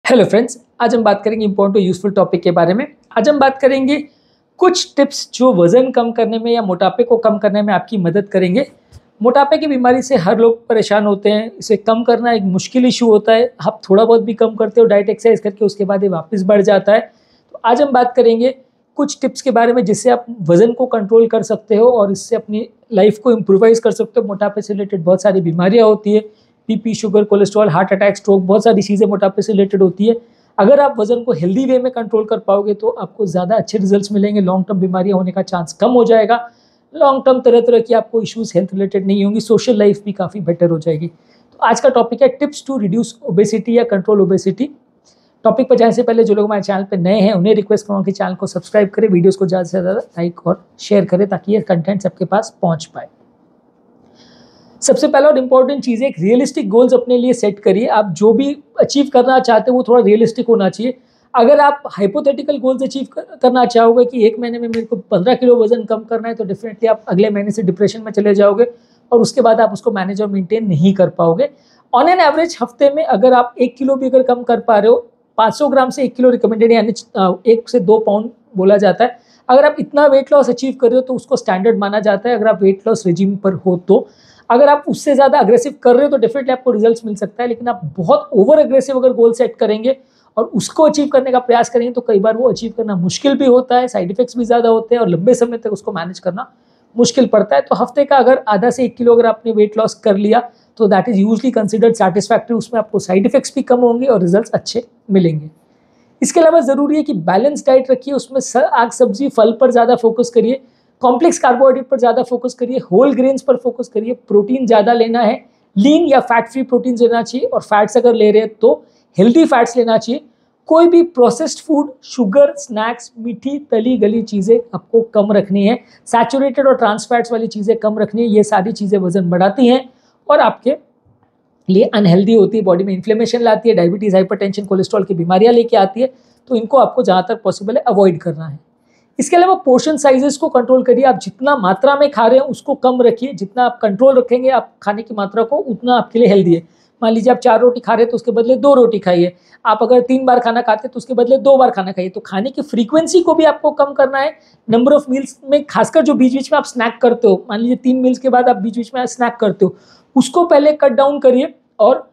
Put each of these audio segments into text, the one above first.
Hello friends, आज हम बात करेंगे इंपॉर्टेंट और यूजफुल टॉपिक के बारे में। आज हम बात करेंगे कुछ टिप्स जो वजन कम करने में या मोटापे को कम करने में आपकी मदद करेंगे। मोटापे की बीमारी से हर लोग परेशान होते हैं। इसे कम करना एक मुश्किल इशू होता है। आप थोड़ा बहुत भी कम करते हो डाइट एक्सरसाइज करके, उसके बाद ये वापस बढ़ जाता है। तो आज हम बात करेंगे कुछ टिप्स के बारे में जिससे आप वजन को कंट्रोल कर सकते हो और इससे अपनी लाइफ को इम्प्रूवाइज कर सकते हो। मोटापे से रिलेटेड बहुत सारी बीमारियाँ होती है, BP, sugar, cholesterol, heart attack, stroke, बहुत सारी चीज़ें मोटापे से रिलेटेड होती है। अगर आप वजन को हेल्दी वे में कंट्रोल कर पाओगे तो आपको ज़्यादा अच्छे रिजल्ट्स मिलेंगे। लॉन्ग टर्म बीमारियां होने का चांस कम हो जाएगा। लॉन्ग टर्म तरह तरह की आपको इश्यूज हेल्थ रिलेटेड नहीं होंगी। सोशल लाइफ भी काफ़ी बेटर हो जाएगी। तो आज का टॉपिक है टिप्स टू रिड्यूस ओबेसिटी या कंट्रोल ओबेसिटी। टॉपिक पर जाने से पहले जो लोग हमारे चैनल पर नए हैं उन्हें रिक्वेस्ट करूँगा कि चैनल को सब्सक्राइब करें, वीडियोज़ को ज़्यादा से ज़्यादा लाइक और शेयर करें ताकि ये कंटेंट सबके पास पहुँच पाए। सबसे पहला और इम्पॉर्टेंट चीज़ है, एक रियलिस्टिक गोल्स अपने लिए सेट करिए। आप जो भी अचीव करना चाहते हो वो थोड़ा रियलिस्टिक होना चाहिए। अगर आप हाइपोथेटिकल गोल्स अचीव करना चाहोगे कि एक महीने में मेरे को 15 किलो वजन कम करना है, तो डेफिनेटली आप अगले महीने से डिप्रेशन में चले जाओगे और उसके बाद आप उसको मैनेज और मेंटेन नहीं कर पाओगे। ऑन एन एवरेज हफ्ते में अगर आप 1 किलो भी अगर कम कर पा रहे हो, 500 ग्राम से 1 किलो रिकमेंडेड, यानी 1 से 2 पाउंड बोला जाता है। अगर आप इतना वेट लॉस अचीव कर रहे हो तो उसको स्टैंडर्ड माना जाता है। अगर आप वेट लॉस रिजीम पर हो तो अगर आप उससे ज़्यादा अग्रेसिव कर रहे हो तो डेफिनेटली आपको रिजल्ट्स मिल सकता है। लेकिन आप बहुत ओवर अग्रेसिव अगर गोल सेट करेंगे और उसको अचीव करने का प्रयास करेंगे तो कई बार वो अचीव करना मुश्किल भी होता है, साइड इफेक्ट्स भी ज़्यादा होते हैं और लंबे समय तक उसको मैनेज करना मुश्किल पड़ता है। तो हफ्ते का अगर आधा से 1 किलो अगर आपने वेट लॉस कर लिया तो that is usually considered satisfactory. उसमें आपको साइड इफेक्ट्स भी कम होंगे और रिजल्ट्स अच्छे मिलेंगे। इसके अलावा ज़रूरी है कि बैलेंस डाइट रखिए। उसमें आग सब्जी फल पर ज़्यादा फोकस करिए, कॉम्प्लेक्स कार्बोहाइड्रेट पर ज़्यादा फोकस करिए, होल ग्रेन्स पर फोकस करिए, प्रोटीन ज़्यादा लेना है, लीन या फैट फ्री प्रोटीन लेना चाहिए और फैट्स अगर ले रहे हैं तो हेल्दी फैट्स लेना चाहिए। कोई भी प्रोसेस्ड फूड, शुगर, स्नैक्स, मीठी तली गली चीज़ें आपको कम रखनी है। सैचुरेटेड और ट्रांस फैट्स वाली चीज़ें कम रखनी है। ये सारी चीज़ें वजन बढ़ाती हैं और आपके लिए अनहेल्दी होती है, बॉडी में इन्फ्लेमेशन लाती है, डायबिटीज़, हाइपरटेंशन, कोलेस्ट्रॉल की बीमारियां लेके आती है। तो इनको आपको जहाँ तक पॉसिबल है अवॉइड करना है। इसके अलावा पोर्शन साइजेस को कंट्रोल करिए। आप जितना मात्रा में खा रहे हैं उसको कम रखिए। जितना आप कंट्रोल रखेंगे आप खाने की मात्रा को, उतना आपके लिए हेल्दी है। मान लीजिए आप 4 रोटी खा रहे हैं तो उसके बदले 2 रोटी खाइए। आप अगर 3 बार खाना खाते हैं तो उसके बदले 2 बार खाना खाइए। तो खाने की फ्रीक्वेंसी को भी आपको कम करना है। नंबर ऑफ मील्स में, खासकर जो बीच बीच में आप स्नैक करते हो, मान लीजिए 3 मील्स के बाद आप बीच बीच में स्नैक करते हो, उसको पहले कट डाउन करिए। और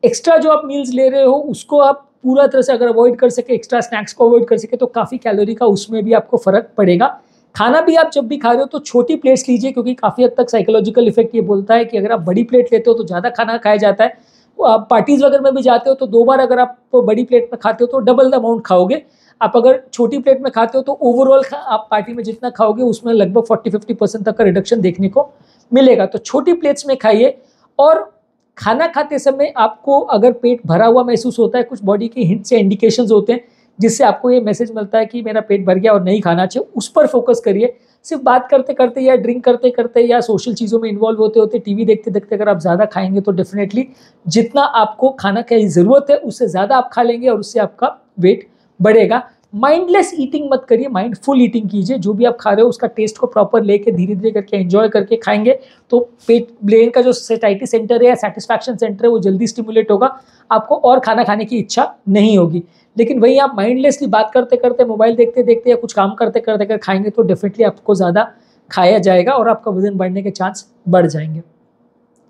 एक्स्ट्रा जो आप मील्स ले रहे हो उसको आप पूरा तरह से अगर अवॉइड कर सके, एक्स्ट्रा स्नैक्स को अवॉइड कर सके तो काफ़ी कैलोरी का उसमें भी आपको फ़र्क पड़ेगा। खाना भी आप जब भी खा रहे हो तो छोटी प्लेट्स लीजिए, क्योंकि काफ़ी हद तक साइकोलॉजिकल इफेक्ट ये बोलता है कि अगर आप बड़ी प्लेट लेते हो तो ज़्यादा खाना खाया जाता है। आप पार्टीज़ वगैरह में भी जाते हो तो 2 बार अगर आप बड़ी प्लेट में खाते हो तो डबल द अमाउंट खाओगे। आप अगर छोटी प्लेट में खाते हो तो ओवरऑल आप पार्टी में जितना खाओगे उसमें लगभग 40-50% तक का रिडक्शन देखने को मिलेगा। तो छोटी प्लेट्स में खाइए। और खाना खाते समय आपको अगर पेट भरा हुआ महसूस होता है, कुछ बॉडी के हिंट्स या इंडिकेशंस होते हैं जिससे आपको ये मैसेज मिलता है कि मेरा पेट भर गया और नहीं खाना चाहिए, उस पर फोकस करिए। सिर्फ बात करते करते या ड्रिंक करते करते या सोशल चीज़ों में इन्वॉल्व होते होते, टीवी देखते देखते अगर आप ज़्यादा खाएंगे तो डेफिनेटली जितना आपको खाना की ज़रूरत है उससे ज़्यादा आप खा लेंगे और उससे आपका वेट बढ़ेगा। माइंडलेस ईटिंग मत करिए, माइंडफुल ईटिंग कीजिए। जो भी आप खा रहे हो उसका टेस्ट को प्रॉपर लेके धीरे धीरे करके एंजॉय करके खाएंगे तो पेट, ब्रेन का जो सेटाइटी सेंटर है या सेटिस्फैक्शन सेंटर है वो जल्दी स्टिमुलेट होगा, आपको और खाना खाने की इच्छा नहीं होगी। लेकिन वहीं आप माइंडलेसली बात करते करते, मोबाइल देखते देखते या कुछ काम करते करते अगर खाएंगे तो डेफिनेटली आपको ज़्यादा खाया जाएगा और आपका वजन बढ़ने के चांस बढ़ जाएंगे।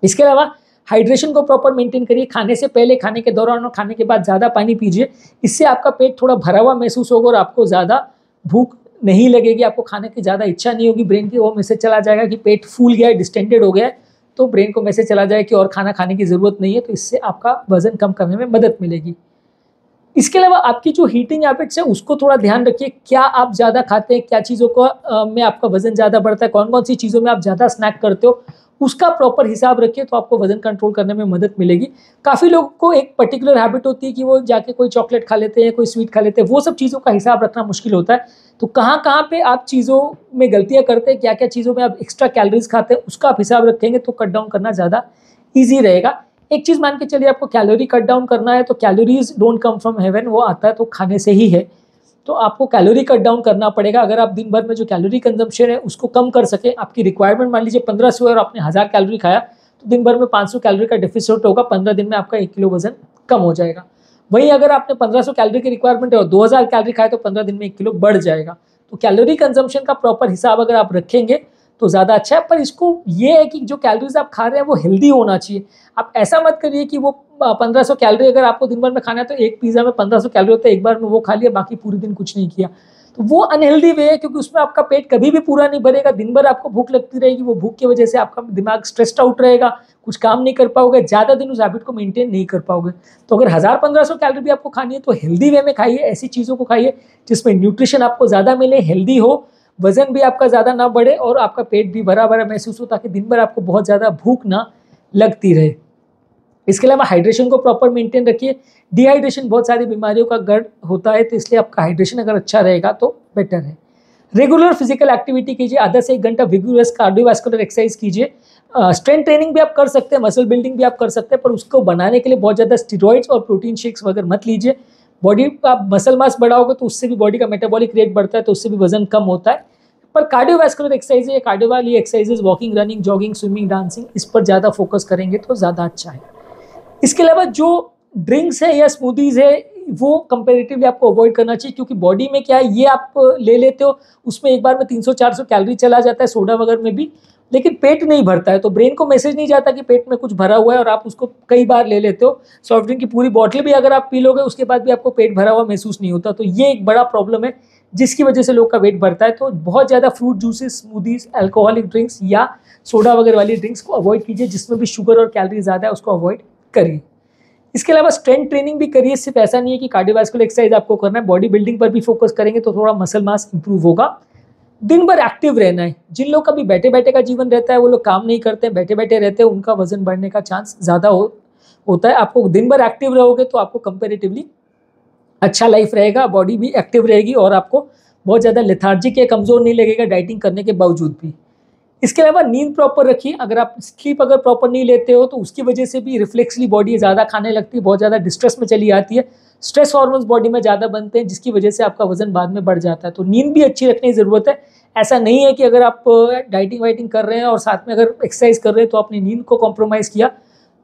इसके अलावा हाइड्रेशन को प्रॉपर मेंटेन करिए। खाने से पहले, खाने के दौरान और खाने के बाद ज़्यादा पानी पीजिए। इससे आपका पेट थोड़ा भरा हुआ महसूस होगा और आपको ज़्यादा भूख नहीं लगेगी, आपको खाने की ज़्यादा इच्छा नहीं होगी। ब्रेन की वो मैसेज चला जाएगा कि पेट फूल गया है, डिस्टेंडेड हो गया है, तो ब्रेन को मैसेज चला जाए कि और खाना खाने की ज़रूरत नहीं है। तो इससे आपका वजन कम करने में मदद मिलेगी। इसके अलावा आपकी जो हीटिंग हैबिट्स है उसको थोड़ा ध्यान रखिए। क्या आप ज़्यादा खाते हैं, क्या चीज़ों को में आपका वजन ज़्यादा बढ़ता है, कौन कौन सी चीज़ों में आप ज़्यादा स्नैक करते हो, उसका प्रॉपर हिसाब रखिए तो आपको वजन कंट्रोल करने में मदद मिलेगी। काफ़ी लोगों को एक पर्टिकुलर हैबिट होती है कि वो जाके कोई चॉकलेट खा लेते हैं, कोई स्वीट खा लेते हैं। वो सब चीज़ों का हिसाब रखना मुश्किल होता है। तो कहाँ कहाँ पे आप चीज़ों में गलतियाँ करते हैं, क्या क्या चीज़ों में आप एक्स्ट्रा कैलोरीज खाते हैं, उसका आप हिसाब रखेंगे तो कट डाउन करना ज़्यादा ईजी रहेगा। एक चीज़ मान के चलिए, आपको कैलोरी कट डाउन करना है तो calories don't come from heaven, वो आता है तो खाने से ही है। तो आपको कैलोरी कट डाउन करना पड़ेगा। अगर आप दिन भर में जो कैलोरी कंजम्पशन है उसको कम कर सके, आपकी रिक्वायरमेंट मान लीजिए 1500 और आपने 1000 कैलोरी खाया तो दिन भर में 500 कैलोरी का डेफिसिट होगा। 15 दिन में आपका 1 किलो वजन कम हो जाएगा। वहीं अगर आपने 1500 कैलोरी की रिक्वायरमेंट है और 2000 कैलोरी खाए तो 15 दिन में 1 किलो बढ़ जाएगा। तो कैलोरी कंजम्पशन का प्रॉपर हिसाब अगर आप रखेंगे तो ज़्यादा अच्छा है। पर इसको ये है कि जो कैलोरीज आप खा रहे हैं वो हेल्दी होना चाहिए। आप ऐसा मत करिए कि वो 1500 कैलोरी अगर आपको दिन भर में खाना है तो एक पिज़्ज़ा में 1500 कैलोरी होता है, एक बार में वो खा लिया, बाकी पूरे दिन कुछ नहीं किया। तो वो अनहेल्दी वे है, क्योंकि उसमें आपका पेट कभी भी पूरा नहीं भरेगा, दिन भर आपको भूख लगती रहेगी, वो भूख की वजह से आपका दिमाग स्ट्रेस्ड आउट रहेगा, कुछ काम नहीं कर पाओगे, ज़्यादा दिन उस हैबिट को मेंटेन नहीं कर पाओगे। तो अगर 1000-1500 कैलोरी भी आपको खानी है तो हेल्दी वे में खाइए, ऐसी चीज़ों को खाइए जिसमें न्यूट्रिशन आपको ज़्यादा मिले, हेल्दी हो, वजन भी आपका ज़्यादा ना बढ़े और आपका पेट भी भरा भरा महसूस हो, ताकि दिन भर आपको बहुत ज़्यादा भूख ना लगती रहे। इसके अलावा हाइड्रेशन को प्रॉपर मेंटेन रखिए। डिहाइड्रेशन बहुत सारी बीमारियों का गढ़ होता है, तो इसलिए आपका हाइड्रेशन अगर अच्छा रहेगा तो बेटर है। रेगुलर फिजिकल एक्टिविटी कीजिए, आधा से 1 घंटा विगोरस कार्डियोवास्कुलर एक्सरसाइज कीजिए। स्ट्रेंथ ट्रेनिंग भी आप कर सकते हैं, मसल बिल्डिंग भी आप कर सकते हैं, पर उसको बनाने के लिए बहुत ज़्यादा स्टेरॉइड्स और प्रोटीन शेक्स वगैरह मत लीजिए। बॉडी का मसल मास बढ़ाओगे तो उससे भी बॉडी का मेटाबॉलिक रेट बढ़ता है, तो उससे भी वजन कम होता है। पर कार्डियोवास्कुलर एक्सरसाइज है, कार्डियो वाली exercises, walking, running, jogging, swimming, dancing, इस पर ज़्यादा फोकस करेंगे तो ज़्यादा अच्छा है। इसके अलावा जो ड्रिंक्स है या स्मूदीज़ है वो कंपेरेटिवली आपको अवॉइड करना चाहिए, क्योंकि बॉडी में क्या है, ये आप ले लेते हो, उसमें एक बार में 300-400 कैलोरी चला जाता है सोडा वगैरह में भी, लेकिन पेट नहीं भरता है, तो ब्रेन को मैसेज नहीं जाता कि पेट में कुछ भरा हुआ है, और आप उसको कई बार ले लेते हो। सॉफ्ट ड्रिंक की पूरी बॉटल भी अगर आप पी लोगे उसके बाद भी आपको पेट भरा हुआ महसूस नहीं होता, तो ये एक बड़ा प्रॉब्लम है जिसकी वजह से लोग का वेट बढ़ता है। तो बहुत ज़्यादा fruit juices, smoothies, alcoholic drinks या सोडा वगैरह वाली ड्रिंक्स को अवॉइड कीजिए, जिसमें भी शुगर और कैलोरी ज़्यादा है उसको अवॉइड करिए। इसके अलावा स्ट्रेंथ ट्रेनिंग भी करिए। सिर्फ ऐसा नहीं है कि कार्डियोवास्कुलर एक्सरसाइज आपको करना है, बॉडी बिल्डिंग पर भी फोकस करेंगे तो थोड़ा मसल मास इंप्रूव होगा। दिन भर एक्टिव रहना है। जिन लोग का भी बैठे बैठे का जीवन रहता है, वो लोग काम नहीं करते हैं, बैठे बैठे रहते हैं, उनका वजन बढ़ने का चांस ज़्यादा होता है। आपको दिन भर एक्टिव रहोगे तो आपको कंपेरेटिवली अच्छा लाइफ रहेगा, बॉडी भी एक्टिव रहेगी और आपको बहुत ज़्यादा लेथार्जिक या कमज़ोर नहीं लगेगा डाइटिंग करने के बावजूद भी। इसके अलावा नींद प्रॉपर रखिए। अगर आप स्लीप अगर प्रॉपर नहीं लेते हो तो उसकी वजह से भी रिफ्लेक्सली बॉडी ज़्यादा खाने लगती है, बहुत ज़्यादा डिस्ट्रेस में चली आती है, स्ट्रेस हार्मोन्स बॉडी में ज़्यादा बनते हैं, जिसकी वजह से आपका वजन बाद में बढ़ जाता है। तो नींद भी अच्छी रखने की ज़रूरत है। ऐसा नहीं है कि अगर आप डाइटिंग वाइटिंग कर रहे हैं और साथ में अगर एक्सरसाइज कर रहे हैं तो अपनी नींद को कॉम्प्रोमाइज़ किया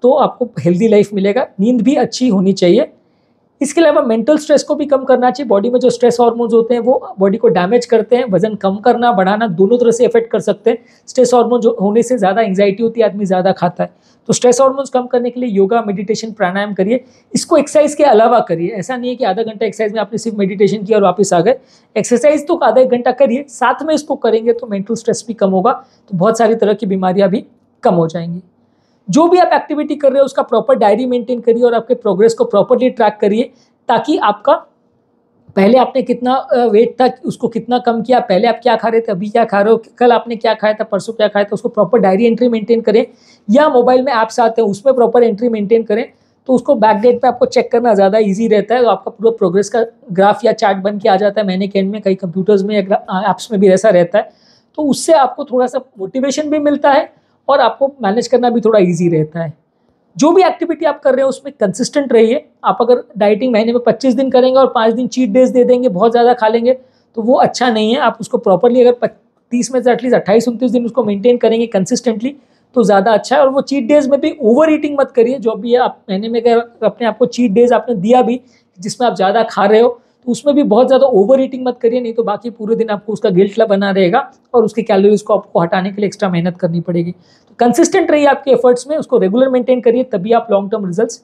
तो आपको हेल्दी लाइफ मिलेगा। नींद भी अच्छी होनी चाहिए। इसके अलावा मेंटल स्ट्रेस को भी कम करना चाहिए। बॉडी में जो स्ट्रेस हार्मोन्स होते हैं वो बॉडी को डैमेज करते हैं, वजन कम करना बढ़ाना दोनों तरह से इफेक्ट कर सकते हैं। स्ट्रेस हार्मोन होने से ज़्यादा एंग्जाइटी होती है, आदमी ज़्यादा खाता है, तो स्ट्रेस हार्मोन्स कम करने के लिए योगा, मेडिटेशन, प्राणायाम करिए। इसको एक्सरसाइज के अलावा करिए। ऐसा नहीं है कि आधा घंटा एक्सरसाइज में आपने सिर्फ मेडिटेशन किया और वापस आ गए। एक्सरसाइज तो आधा 1 घंटा करिए, साथ में इसको करेंगे तो मेंटल स्ट्रेस भी कम होगा, तो बहुत सारी तरह की बीमारियां भी कम हो जाएंगी। जो भी आप एक्टिविटी कर रहे हो उसका प्रॉपर डायरी मेंटेन करिए और आपके प्रोग्रेस को प्रॉपरली ट्रैक करिए, ताकि आपका पहले आपने कितना वेट था उसको कितना कम किया, पहले आप क्या खा रहे थे, अभी क्या खा रहे हो, कल आपने क्या खाया था, परसों क्या खाया था, उसको प्रॉपर डायरी एंट्री मेंटेन करें। या मोबाइल में ऐप्स आते हैं उसमें प्रॉपर एंट्री मेंटेन करें, तो उसको बैक डेट पे आपको चेक करना ज़्यादा ईजी रहता है। तो आपका पूरा प्रोग्रेस का ग्राफ या चार्ट बन के आ जाता है महीने के एंड में। कई कंप्यूटर्स में या ऐप्स में भी ऐसा रहता है, तो उससे आपको थोड़ा सा मोटिवेशन भी मिलता है और आपको मैनेज करना भी थोड़ा ईजी रहता है। जो भी एक्टिविटी आप कर रहे हो उसमें कंसिस्टेंट रहिए। आप अगर डाइटिंग महीने में 25 दिन करेंगे और 5 दिन चीट डेज दे देंगे, बहुत ज़्यादा खा लेंगे, तो वो अच्छा नहीं है। आप उसको प्रॉपरली अगर 30 में से एटलीस्ट 28-29 दिन उसको मेंटेन करेंगे कंसिस्टेंटली तो ज़्यादा अच्छा है। और वो चीट डेज में भी ओवर ईटिंग मत करिए। जो भी है आप महीने में अगर अपने आपको चीट डेज आपने दिया भी जिसमें आप ज़्यादा खा रहे हो, तो उसमें भी बहुत ज़्यादा ओवर ईटिंग मत करिए, नहीं तो बाकी पूरे दिन आपको उसका गिल्ट बना रहेगा और उसकी कैलोरीज को आपको हटाने के लिए एक्स्ट्रा मेहनत करनी पड़ेगी। तो कंसिस्टेंट रहिए आपके एफर्ट्स में, उसको रेगुलर मेंटेन करिए, तभी आप लॉन्ग टर्म रिजल्ट्स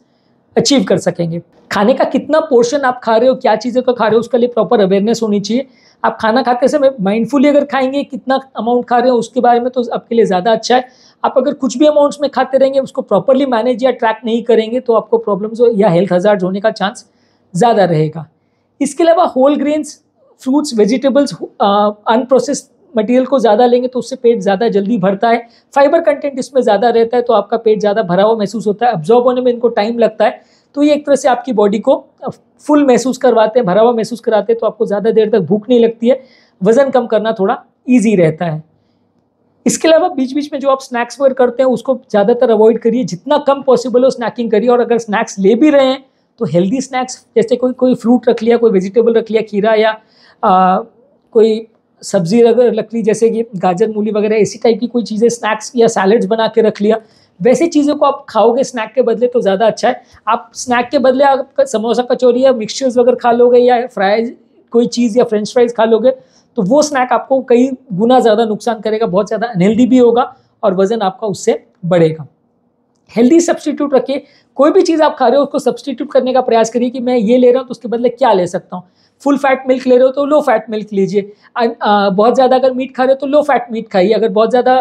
अचीव कर सकेंगे। खाने का कितना पोर्शन आप खा रहे हो, क्या चीज़ें का खा रहे हो, उसके लिए प्रॉपर अवेयरनेस होनी चाहिए। आप खाना खाते समय माइंडफुली अगर खाएंगे कितना अमाउंट खा रहे हो उसके बारे में, तो आपके लिए ज़्यादा अच्छा है। आप अगर कुछ भी अमाउंट्स में खाते रहेंगे, उसको प्रॉपरली मैनेज या ट्रैक नहीं करेंगे, तो आपको प्रॉब्लम्स या हेल्थ हजार्ड्स होने का चांस ज़्यादा रहेगा। इसके अलावा whole grains, fruits, vegetables, unprocessed material को ज़्यादा लेंगे तो उससे पेट ज़्यादा जल्दी भरता है। फाइबर कंटेंट इसमें ज़्यादा रहता है, तो आपका पेट ज़्यादा भरा हुआ महसूस होता है। अब्जॉर्ब होने में इनको टाइम लगता है, तो ये एक तरह से आपकी बॉडी को फुल महसूस करवाते हैं, भरा हुआ महसूस कराते हैं, तो आपको ज़्यादा देर तक भूख नहीं लगती है। वज़न कम करना थोड़ा ईजी रहता है। इसके अलावा बीच बीच में जो आप स्नैक्स वगैरह करते हैं उसको ज़्यादातर अवॉइड करिए, जितना कम पॉसिबल हो स्नैकिंग करिए। और अगर स्नैक्स ले भी रहे हैं तो हेल्दी स्नैक्स, जैसे कोई फ्रूट रख लिया, कोई वेजिटेबल रख लिया, खीरा या कोई सब्जी रख ली, जैसे कि गाजर, मूली वगैरह, इसी टाइप की कोई चीज़ें स्नैक्स या सैलेड्स बना के रख लिया, वैसी चीज़ों को आप खाओगे स्नैक के बदले तो ज़्यादा अच्छा है। आप स्नैक के बदले आप समोसा कचौरी या मिक्सचर्स वगैरह खा लोगे या फ्राइज कोई चीज़ या फ्रेंच फ्राइज खा लोगे तो वो स्नैक आपको कई गुना ज़्यादा नुकसान करेगा, बहुत ज़्यादा अनहेल्दी भी होगा और वजन आपका उससे बढ़ेगा। हेल्दी सब्सटीट्यूट रखिए, कोई भी चीज़ आप खा रहे हो उसको सब्सटीट्यूट करने का प्रयास करिए कि मैं ये ले रहा हूँ तो उसके बदले क्या ले सकता हूँ। फुल फैट मिल्क ले रहे हो तो लो फैट मिल्क लीजिए। बहुत ज़्यादा अगर मीट खा रहे हो तो लो फैट मीट खाइए। अगर बहुत ज़्यादा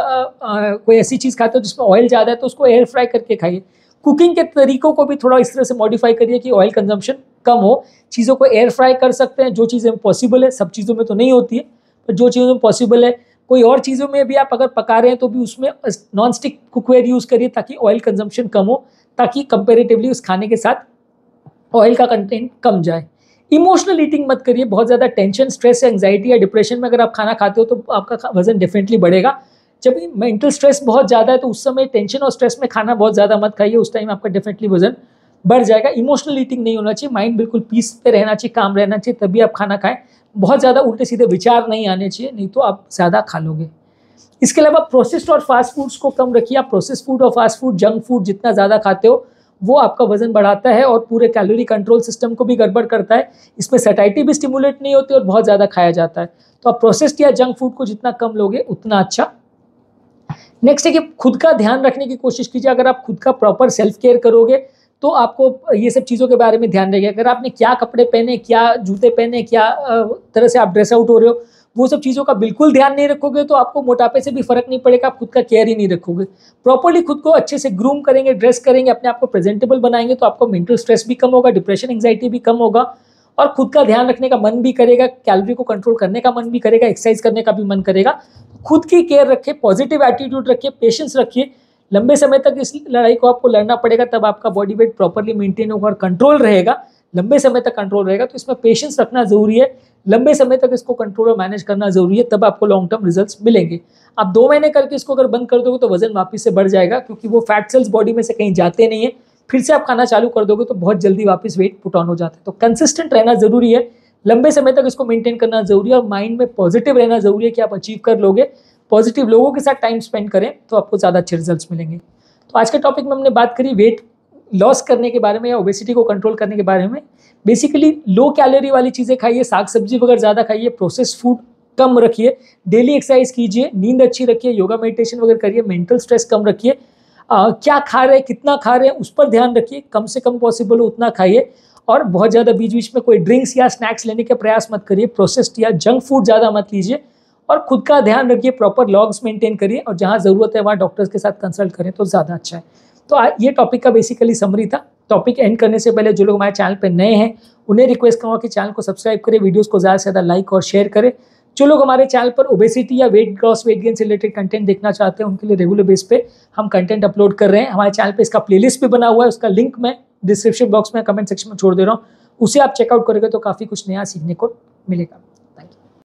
कोई ऐसी चीज़ खाते हो जिसमें ऑयल ज़्यादा है तो उसको एयर फ्राई करके खाइए। कुकिंग के तरीकों को भी थोड़ा इस तरह से मॉडिफाई करिए कि ऑयल कंजम्पशन कम हो। चीज़ों को एयर फ्राई कर सकते हैं, जो चीज़ें पॉसिबल है, सब चीज़ों में तो नहीं होती है, पर जो चीज़ों में पॉसिबल है, कोई और चीज़ों में भी आप अगर पका रहे हैं तो भी उसमें नॉन स्टिक कुकवेयर यूज़ करिए ताकि ऑयल कंजम्पशन कम हो, ताकि कंपेरेटिवली उस खाने के साथ ऑयल का कंटेंट कम जाए। इमोशनल ईटिंग मत करिए, बहुत ज़्यादा टेंशन, स्ट्रेस, एंग्जाइटी या डिप्रेशन में अगर आप खाना खाते हो तो आपका वजन डेफिनेटली बढ़ेगा। जब मेंटल स्ट्रेस बहुत ज़्यादा है तो उस समय टेंशन और स्ट्रेस में खाना बहुत ज़्यादा मत खाइए, उस टाइम आपका डेफिनेटली वजन बढ़ जाएगा। इमोशनल ईटिंग नहीं होना चाहिए, माइंड बिल्कुल पीस पे रहना चाहिए, काम रहना चाहिए, तभी आप खाना खाएं। बहुत ज़्यादा उल्टे सीधे विचार नहीं आने चाहिए, नहीं तो आप ज़्यादा खा लोगे। इसके अलावा प्रोसेस्ड और फास्ट फूड्स को कम रखिए। आप प्रोसेस्ड फूड और फास्ट फूड, जंक फूड जितना ज़्यादा खाते हो वो आपका वजन बढ़ाता है और पूरे कैलोरी कंट्रोल सिस्टम को भी गड़बड़ करता है। इसमें सैटिस्फैक्शन भी स्टिमुलेट नहीं होती और बहुत ज़्यादा खाया जाता है। तो आप प्रोसेस्ड या जंक फूड को जितना कम लोगे उतना अच्छा। नेक्स्ट है कि खुद का ध्यान रखने की कोशिश कीजिए। अगर आप खुद का प्रॉपर सेल्फ केयर करोगे तो आपको ये सब चीज़ों के बारे में ध्यान रहेगा। अगर आपने क्या कपड़े पहने, क्या जूते पहने, क्या तरह से आप ड्रेस आउट हो रहे हो, वो सब चीज़ों का बिल्कुल ध्यान नहीं रखोगे तो आपको मोटापे से भी फर्क नहीं पड़ेगा। आप खुद का केयर ही नहीं रखोगे, प्रॉपर्ली खुद को अच्छे से ग्रूम करेंगे, ड्रेस करेंगे, अपने आप को प्रेजेंटेबल बनाएंगे तो आपको मेंटल स्ट्रेस भी कम होगा, डिप्रेशन, एंग्जाइटी भी कम होगा और खुद का ध्यान रखने का मन भी करेगा, कैलोरी को कंट्रोल करने का मन भी करेगा, एक्सरसाइज करने का भी मन करेगा। खुद की केयर रखिए, पॉजिटिव एटीट्यूड रखिए, पेशेंस रखिए। लंबे समय तक इस लड़ाई को आपको लड़ना पड़ेगा, तब आपका बॉडी वेट प्रॉपर्ली मेंटेन होगा और कंट्रोल रहेगा, लंबे समय तक कंट्रोल रहेगा। तो इसमें पेशेंस रखना जरूरी है, लंबे समय तक इसको कंट्रोल और मैनेज करना जरूरी है, तब आपको लॉन्ग टर्म रिजल्ट्स मिलेंगे। आप 2 महीने करके इसको अगर बंद कर दोगे तो वजन वापस से बढ़ जाएगा, क्योंकि वो फैट सेल्स बॉडी में से कहीं जाते नहीं है। फिर से आप खाना चालू कर दोगे तो बहुत जल्दी वापस वेट पुट ऑन हो जाता है। तो कंसिस्टेंट रहना जरूरी है, लंबे समय तक इसको मेंटेन करना जरूरी है और माइंड में पॉजिटिव रहना जरूरी है कि आप अचीव कर लोगे। पॉजिटिव लोगों के साथ टाइम स्पेंड करें तो आपको ज़्यादा अच्छे रिजल्ट्स मिलेंगे। तो आज के टॉपिक में हमने बात करी वेट लॉस करने के बारे में या ओबेसिटी को कंट्रोल करने के बारे में। बेसिकली लो कैलोरी वाली चीज़ें खाइए, साग सब्जी वगैरह ज़्यादा खाइए, प्रोसेस्ड फूड कम रखिए, डेली एक्सरसाइज कीजिए, नींद अच्छी रखिए, योगा मेडिटेशन वगैरह करिए, मेंटल स्ट्रेस कम रखिए। क्या खा रहे हैं, कितना खा रहे हैं उस पर ध्यान रखिए, कम से कम पॉसिबल हो उतना खाइए और बहुत ज़्यादा बीच बीच में कोई ड्रिंक्स या स्नैक्स लेने के प्रयास मत करिए, प्रोसेस्ड या जंक फूड ज़्यादा मत लीजिए और खुद का ध्यान रखिए, प्रॉपर लॉग्स मेंटेन करिए और जहाँ ज़रूरत है वहाँ डॉक्टर्स के साथ कंसल्ट करें तो ज़्यादा अच्छा है। तो ये टॉपिक का बेसिकली समरी था। टॉपिक एंड करने से पहले जो लोग हमारे चैनल पर नए हैं उन्हें रिक्वेस्ट करूँगा कि चैनल को सब्सक्राइब करें, वीडियोस को ज़्यादा से ज़्यादा लाइक और शेयर करें। जो लोग हमारे चैनल पर ओबेसिटी या वेट लॉस, वेट गेन से रिलेटेड कंटेंट देखना चाहते हैं उनके लिए रेगुलर बेस पे हम कंटेंट अपलोड कर रहे हैं। हमारे चैनल पे इसका प्लेलिस्ट भी बना हुआ है, उसका लिंक मैं डिस्क्रिप्शन बॉक्स में, कमेंट सेक्शन में छोड़ दे रहा हूँ, उसे आप चेकआउट करोगे तो काफ़ी कुछ नया सीखने को मिलेगा।